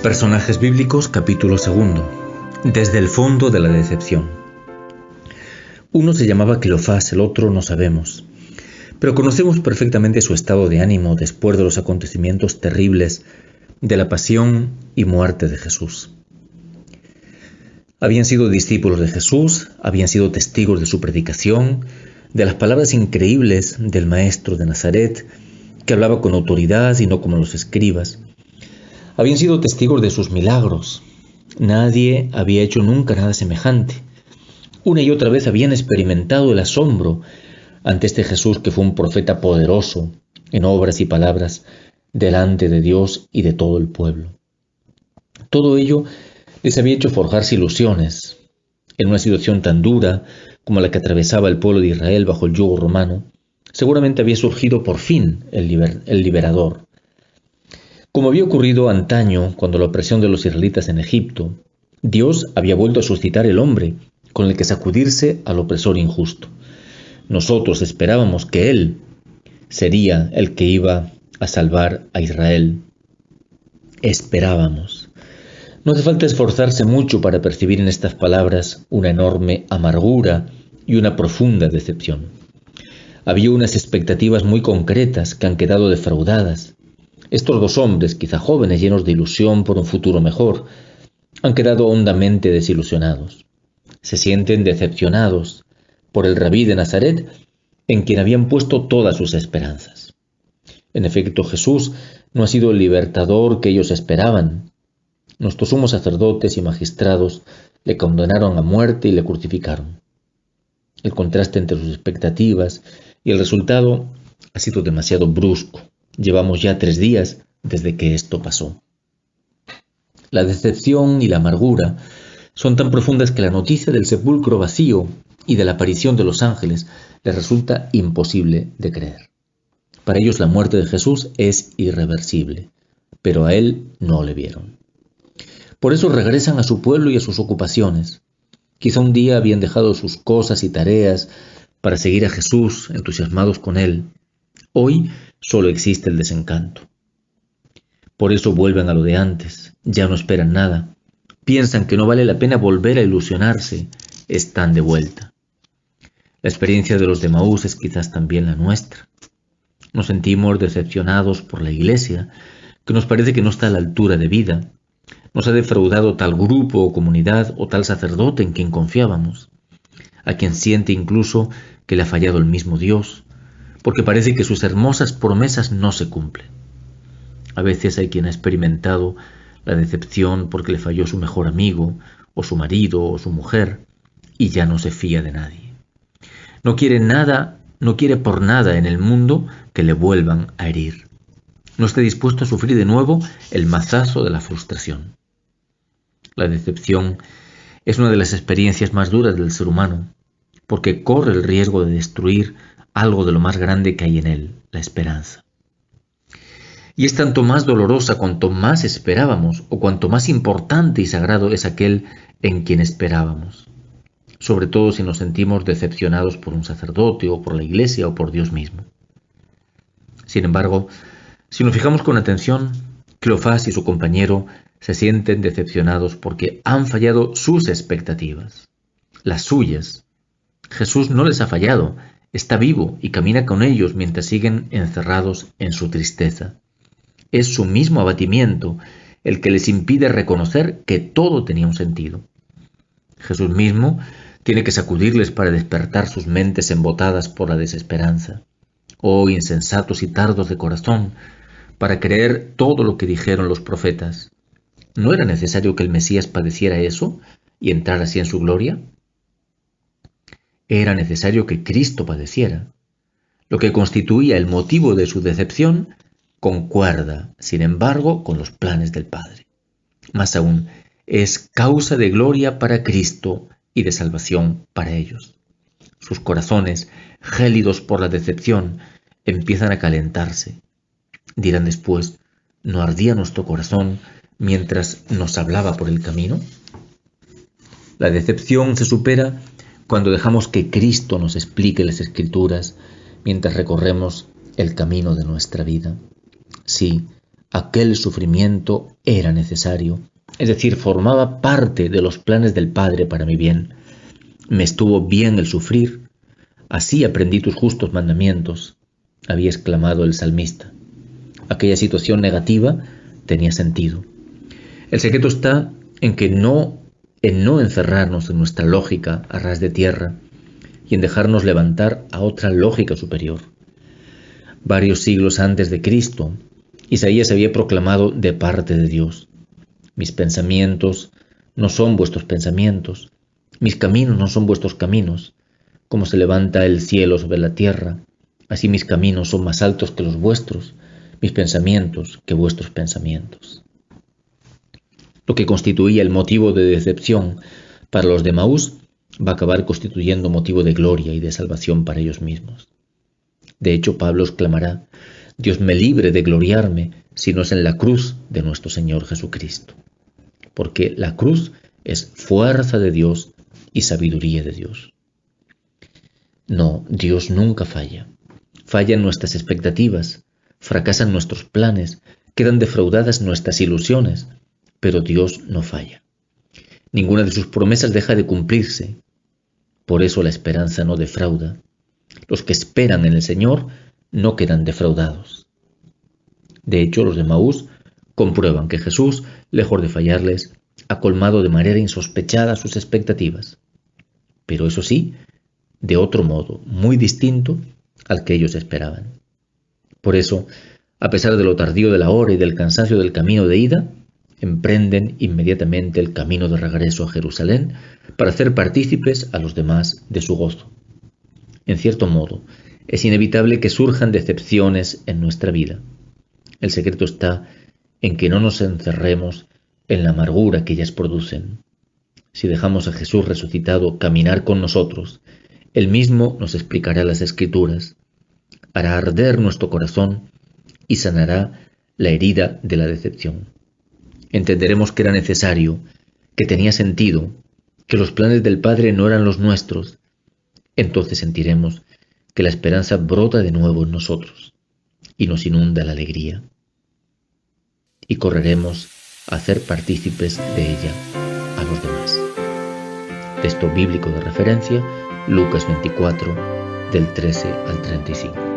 Personajes bíblicos, capítulo 2. Desde el fondo de la decepción. Uno se llamaba Cleofás, el otro no sabemos, pero conocemos perfectamente su estado de ánimo después de los acontecimientos terribles de la pasión y muerte de Jesús. Habían sido discípulos de Jesús, habían sido testigos de su predicación, de las palabras increíbles del Maestro de Nazaret, que hablaba con autoridad y no como los escribas. Habían sido testigos de sus milagros. Nadie había hecho nunca nada semejante. Una y otra vez habían experimentado el asombro ante este Jesús que fue un profeta poderoso en obras y palabras delante de Dios y de todo el pueblo. Todo ello les había hecho forjarse ilusiones. En una situación tan dura como la que atravesaba el pueblo de Israel bajo el yugo romano, seguramente había surgido por fin el liberador. Como había ocurrido antaño cuando la opresión de los israelitas en Egipto, Dios había vuelto a suscitar el hombre con el que sacudirse al opresor injusto. Nosotros esperábamos que Él sería el que iba a salvar a Israel. Esperábamos. No hace falta esforzarse mucho para percibir en estas palabras una enorme amargura y una profunda decepción. Había unas expectativas muy concretas que han quedado defraudadas. Estos dos hombres, quizá jóvenes, llenos de ilusión por un futuro mejor, han quedado hondamente desilusionados. Se sienten decepcionados por el Rabí de Nazaret, en quien habían puesto todas sus esperanzas. En efecto, Jesús no ha sido el libertador que ellos esperaban. Nuestros sumos sacerdotes y magistrados le condenaron a muerte y le crucificaron. El contraste entre sus expectativas y el resultado ha sido demasiado brusco. Llevamos ya 3 días desde que esto pasó. La decepción y la amargura son tan profundas que la noticia del sepulcro vacío y de la aparición de los ángeles les resulta imposible de creer. Para ellos la muerte de Jesús es irreversible, pero a Él no le vieron. Por eso regresan a su pueblo y a sus ocupaciones. Quizá un día habían dejado sus cosas y tareas para seguir a Jesús, entusiasmados con Él. Hoy solo existe el desencanto. Por eso vuelven a lo de antes, ya no esperan nada. Piensan que no vale la pena volver a ilusionarse, están de vuelta. La experiencia de los de Emaús es quizás también la nuestra. Nos sentimos decepcionados por la iglesia, que nos parece que no está a la altura de vida. Nos ha defraudado tal grupo o comunidad o tal sacerdote en quien confiábamos, a quien siente incluso que le ha fallado el mismo Dios, porque parece que sus hermosas promesas no se cumplen. A veces hay quien ha experimentado la decepción porque le falló su mejor amigo, o su marido, o su mujer, y ya no se fía de nadie. No quiere por nada en el mundo que le vuelvan a herir. No está dispuesto a sufrir de nuevo el mazazo de la frustración. La decepción es una de las experiencias más duras del ser humano, porque corre el riesgo de destruir algo de lo más grande que hay en él, la esperanza. Y es tanto más dolorosa cuanto más esperábamos, o cuanto más importante y sagrado es aquel en quien esperábamos, sobre todo si nos sentimos decepcionados por un sacerdote, o por la iglesia, o por Dios mismo. Sin embargo, si nos fijamos con atención, Cleofás y su compañero se sienten decepcionados porque han fallado sus expectativas, las suyas. Jesús no les ha fallado, está vivo y camina con ellos mientras siguen encerrados en su tristeza. Es su mismo abatimiento el que les impide reconocer que todo tenía un sentido. Jesús mismo tiene que sacudirles para despertar sus mentes embotadas por la desesperanza. Oh, insensatos y tardos de corazón, para creer todo lo que dijeron los profetas. ¿No era necesario que el Mesías padeciera eso y entrara así en su gloria? Era necesario que Cristo padeciera. Lo que constituía el motivo de su decepción concuerda, sin embargo, con los planes del Padre. Más aún, es causa de gloria para Cristo y de salvación para ellos. Sus corazones, gélidos por la decepción, empiezan a calentarse. Dirán después, ¿no ardía nuestro corazón mientras nos hablaba por el camino? La decepción se supera cuando dejamos que Cristo nos explique las Escrituras mientras recorremos el camino de nuestra vida. Sí, Aquel sufrimiento era necesario, es decir, formaba parte de los planes del Padre para mi bien. Me estuvo bien el sufrir, así aprendí tus justos mandamientos, había exclamado el salmista. Aquella situación negativa tenía sentido. El secreto está en no encerrarnos en nuestra lógica a ras de tierra y en dejarnos levantar a otra lógica superior. Varios siglos antes de Cristo, Isaías había proclamado de parte de Dios: mis pensamientos no son vuestros pensamientos, mis caminos no son vuestros caminos. Como se levanta el cielo sobre la tierra, así mis caminos son más altos que los vuestros, mis pensamientos que vuestros pensamientos. Lo que constituía el motivo de decepción para los de Emaús va a acabar constituyendo motivo de gloria y de salvación para ellos mismos. De hecho, Pablo exclamará: Dios me libre de gloriarme si no es en la cruz de nuestro Señor Jesucristo. Porque la cruz es fuerza de Dios y sabiduría de Dios. No, Dios nunca falla. Fallan nuestras expectativas, fracasan nuestros planes, quedan defraudadas nuestras ilusiones, pero Dios no falla. Ninguna de sus promesas deja de cumplirse. Por eso la esperanza no defrauda. Los que esperan en el Señor no quedan defraudados. De hecho, los de Emaús comprueban que Jesús, lejos de fallarles, ha colmado de manera insospechada sus expectativas. Pero eso sí, de otro modo, muy distinto al que ellos esperaban. Por eso, a pesar de lo tardío de la hora y del cansancio del camino de ida, emprenden inmediatamente el camino de regreso a Jerusalén para hacer partícipes a los demás de su gozo. En cierto modo, es inevitable que surjan decepciones en nuestra vida. El secreto está en que no nos encerremos en la amargura que ellas producen. Si dejamos a Jesús resucitado caminar con nosotros, Él mismo nos explicará las Escrituras, hará arder nuestro corazón y sanará la herida de la decepción. Entenderemos que era necesario, que tenía sentido, que los planes del Padre no eran los nuestros. Entonces sentiremos que la esperanza brota de nuevo en nosotros y nos inunda la alegría. Y correremos a hacer partícipes de ella a los demás. Texto bíblico de referencia, Lucas 24, del 13 al 35.